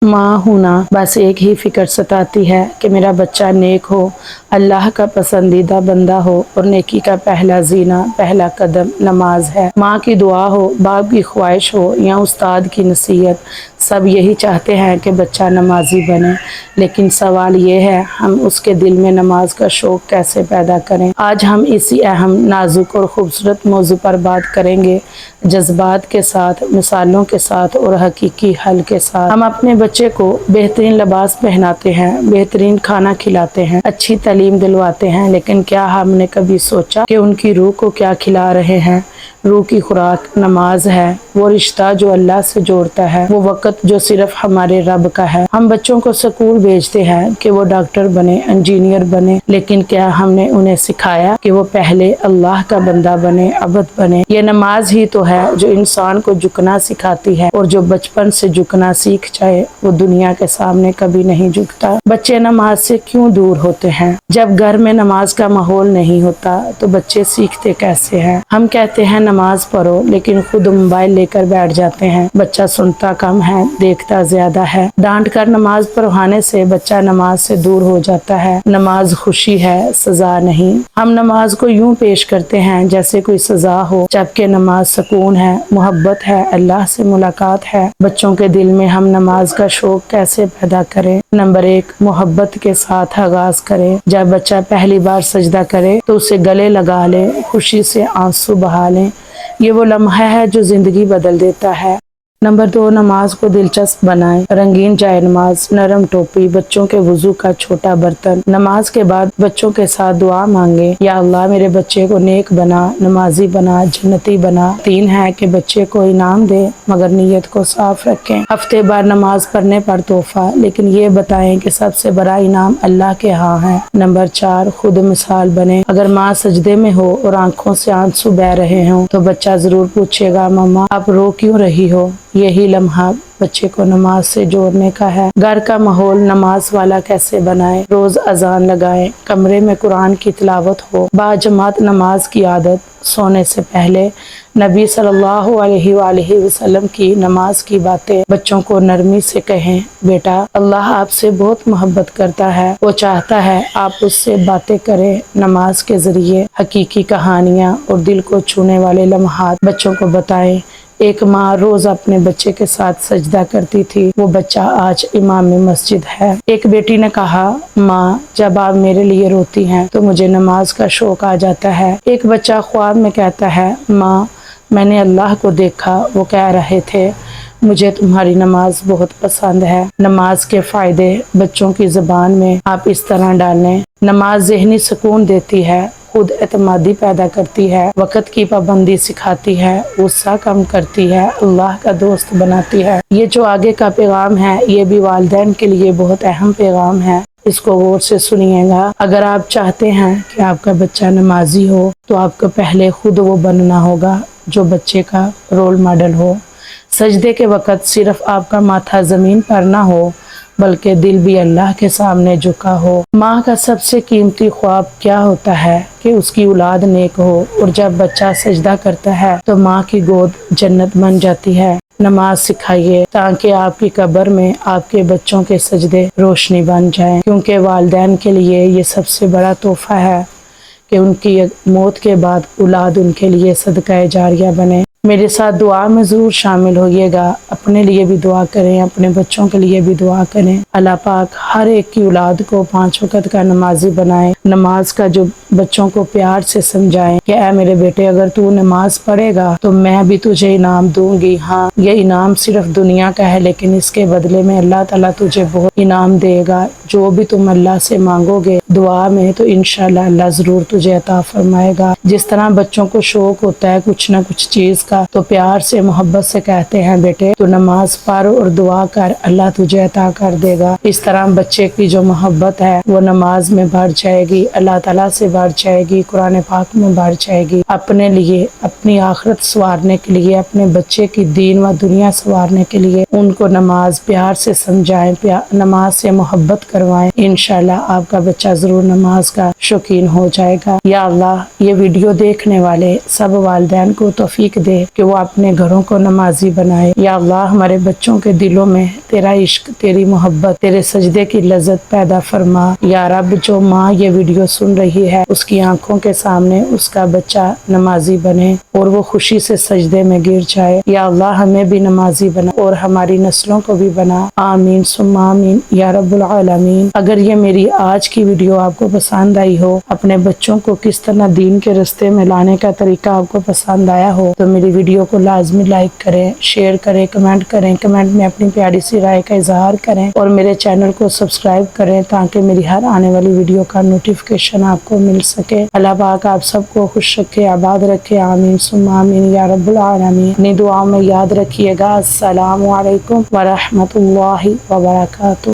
ماں ہونا بس ایک ہی فکر ستاتی ہے کہ میرا بچہ نیک ہو، اللہ کا پسندیدہ بندہ ہو، اور نیکی کا پہلا زینہ، پہلا قدم نماز ہے۔ ماں کی دعا ہو، باپ کی خواہش ہو یا استاد کی نصیحت، سب یہی چاہتے ہیں کہ بچہ نمازی بنے، لیکن سوال یہ ہے ہم اس کے دل میں نماز کا شوق کیسے پیدا کریں۔ آج ہم اسی اہم، نازک اور خوبصورت موضوع پر بات کریں گے، جذبات کے ساتھ، مثالوں کے ساتھ اور حقیقی حل کے ساتھ۔ ہم اپنے بچے کو بہترین لباس پہناتے ہیں، بہترین کھانا کھلاتے ہیں، اچھی تعلیم دلواتے ہیں، لیکن کیا ہم نے کبھی سوچا کہ ان کی روح کو کیا کھلا رہے ہیں؟ روح کی خوراک نماز ہے، وہ رشتہ جو اللہ سے جوڑتا ہے، وہ وقت جو صرف ہمارے رب کا ہے۔ ہم بچوں کو اسکول بھیجتے ہیں کہ وہ ڈاکٹر بنے، انجینئر بنے، لیکن کیا ہم نے انہیں سکھایا کہ وہ پہلے اللہ کا بندہ بنے، عبد بنے؟ یہ نماز ہی تو ہے جو انسان کو جھکنا سکھاتی ہے، اور جو بچپن سے جھکنا سیکھ جائے وہ دنیا کے سامنے کبھی نہیں جھکتا۔ بچے نماز سے کیوں دور ہوتے ہیں؟ جب گھر میں نماز کا ماحول نہیں ہوتا تو بچے سیکھتے کیسے ہیں؟ ہم کہتے ہیں نماز پڑھو، لیکن خود موبائل لے کر بیٹھ جاتے ہیں۔ بچہ سنتا کم ہے، دیکھتا زیادہ ہے۔ ڈانٹ کر نماز پڑھوانے سے بچہ نماز سے دور ہو جاتا ہے۔ نماز خوشی ہے، سزا نہیں۔ ہم نماز کو یوں پیش کرتے ہیں جیسے کوئی سزا ہو، جبکہ نماز سکون ہے، محبت ہے، اللہ سے ملاقات ہے۔ بچوں کے دل میں ہم نماز کا شوق کیسے پیدا کریں؟ نمبر 1، محبت کے ساتھ آغاز کریں۔ جب بچہ پہلی بار سجدہ کرے تو اسے گلے لگا لیں، خوشی سے آنسو بہا لیں۔ یہ وہ لمحہ ہے جو زندگی بدل دیتا ہے۔ نمبر 2، نماز کو دلچسپ بنائیں۔ رنگین جائے نماز، نرم ٹوپی، بچوں کے وضو کا چھوٹا برتن۔ نماز کے بعد بچوں کے ساتھ دعا مانگیں، یا اللہ میرے بچے کو نیک بنا، نمازی بنا، جنتی بنا۔ 3 ہے کہ بچے کو انعام دیں مگر نیت کو صاف رکھیں۔ ہفتے بار نماز پڑھنے پر تحفہ، لیکن یہ بتائیں کہ سب سے بڑا انعام اللہ کے ہاں ہے۔ نمبر 4، خود مثال بنیں۔ اگر ماں سجدے میں ہو اور آنکھوں سے آنسو بہہ رہے ہوں تو بچہ ضرور پوچھے گا مما آپ رو کیوں رہی ہو؟ یہی لمحہ بچے کو نماز سے جوڑنے کا ہے۔ گھر کا ماحول نماز والا کیسے بنائیں؟ روز اذان لگائیں، کمرے میں قرآن کی تلاوت ہو، باجماعت نماز کی عادت۔ سونے سے پہلے نبی صلی اللہ علیہ وآلہ وسلم کی نماز کی باتیں بچوں کو نرمی سے کہیں، بیٹا اللہ آپ سے بہت محبت کرتا ہے، وہ چاہتا ہے آپ اس سے باتیں کریں۔ نماز کے ذریعے حقیقی کہانیاں اور دل کو چھونے والے لمحات بچوں کو بتائیں۔ ایک ماں روز اپنے بچے کے ساتھ سجدہ کرتی تھی، وہ بچہ آج امام مسجد ہے۔ ایک بیٹی نے کہا ماں جب آپ میرے لیے روتی ہیں تو مجھے نماز کا شوق آ جاتا ہے۔ ایک بچہ خواب میں کہتا ہے ماں میں نے اللہ کو دیکھا، وہ کہہ رہے تھے مجھے تمہاری نماز بہت پسند ہے۔ نماز کے فائدے بچوں کی زبان میں آپ اس طرح ڈالیں۔ نماز ذہنی سکون دیتی ہے، خود اعتمادی پیدا کرتی ہے، وقت کی پابندی سکھاتی ہے، غصہ کم کرتی ہے، اللہ کا دوست بناتی ہے۔ یہ جو آگے کا پیغام ہے یہ بھی والدین کے لیے بہت اہم پیغام ہے، اس کو غور سے سنیے گا۔ اگر آپ چاہتے ہیں کہ آپ کا بچہ نمازی ہو تو آپ کو پہلے خود وہ بننا ہوگا جو بچے کا رول ماڈل ہو۔ سجدے کے وقت صرف آپ کا ماتھا زمین پر نہ ہو بلکہ دل بھی اللہ کے سامنے جھکا ہو۔ ماں کا سب سے قیمتی خواب کیا ہوتا ہے کہ اس کی اولاد نیک ہو، اور جب بچہ سجدہ کرتا ہے تو ماں کی گود جنت بن جاتی ہے۔ نماز سکھائیے تاکہ آپ کی قبر میں آپ کے بچوں کے سجدے روشنی بن جائیں، کیونکہ والدین کے لیے یہ سب سے بڑا تحفہ ہے کہ ان کی موت کے بعد اولاد ان کے لیے صدقہ جاریہ بنے۔ میرے ساتھ دعا میں ضرور شامل ہوئیے گا، اپنے لیے بھی دعا کریں، اپنے بچوں کے لیے بھی دعا کریں۔ اللہ پاک ہر ایک کی اولاد کو 5 وقت کا نمازی بنائے۔ نماز کا جو بچوں کو پیار سے سمجھائیں کہ اے میرے بیٹے اگر تو نماز پڑھے گا تو میں بھی تجھے انعام دوں گی۔ ہاں یہ انعام صرف دنیا کا ہے، لیکن اس کے بدلے میں اللہ تعالیٰ تجھے بہت انعام دے گا۔ جو بھی تم اللہ سے مانگو گے دعا میں تو انشاءاللہ اللہ ضرور تجھے عطا فرمائے گا۔ جس طرح بچوں کو شوق ہوتا ہے کچھ نہ کچھ چیز کا تو پیار سے محبت سے کہتے ہیں بیٹے تو نماز پڑھ اور دعا کر، اللہ تجھے عطا کر دے گا۔ اس طرح بچے کی جو محبت ہے وہ نماز میں بڑھ جائے گی، اللہ تعالیٰ سے بڑھ جائے گی، قرآن پاک میں بڑھ جائے گی۔ اپنے لیے اپنی آخرت سنوارنے کے لیے، اپنے بچے کی دین و دنیا سنوارنے کے لیے ان کو نماز پیار سے سمجھائیں، نماز سے محبت کروائیں۔ انشاءاللہ آپ کا بچہ ضرور نماز کا شوقین ہو جائے گا۔ یا اللہ یہ ویڈیو دیکھنے والے سب والدین کو توفیق دے کہ وہ اپنے گھروں کو نمازی بنائے۔ یا اللہ ہمارے بچوں کے دلوں میں تیرا عشق، تیری محبت، تیرے سجدے کی لذت پیدا فرما۔ یا رب جو ماں یہ ویڈیو سن رہی ہے اس کی آنکھوں کے سامنے اس کا بچہ نمازی بنے اور وہ خوشی سے سجدے میں گر جائے۔ یا اللہ ہمیں بھی نمازی بنا اور ہماری نسلوں کو بھی بنا، آمین ثم آمین یا رب العالمین۔ اگر یہ میری آج کی ویڈیو آپ کو پسند آئی ہو، اپنے بچوں کو کس طرح دین کے رستے میں لانے کا طریقہ آپ کو پسند آیا ہو، تو میری ویڈیو کو لازمی لائک کریں، شیئر کریں، کمنٹ کریں، کمنٹ میں اپنی پیاری سی رائے کا اظہار کریں اور میرے چینل کو سبسکرائب کریں تاکہ میری ہر آنے والی ویڈیو کا نوٹیفیکیشن آپ کو مل سکے۔ اللہ پاک آپ سب کو خوش رکھے، آباد رکھے، آمین ثم آمین یا رب العالمین۔ اپنی دعاؤں میں یاد رکھیے گا۔ السلام علیکم ورحمۃ اللہ وبرکاتہ۔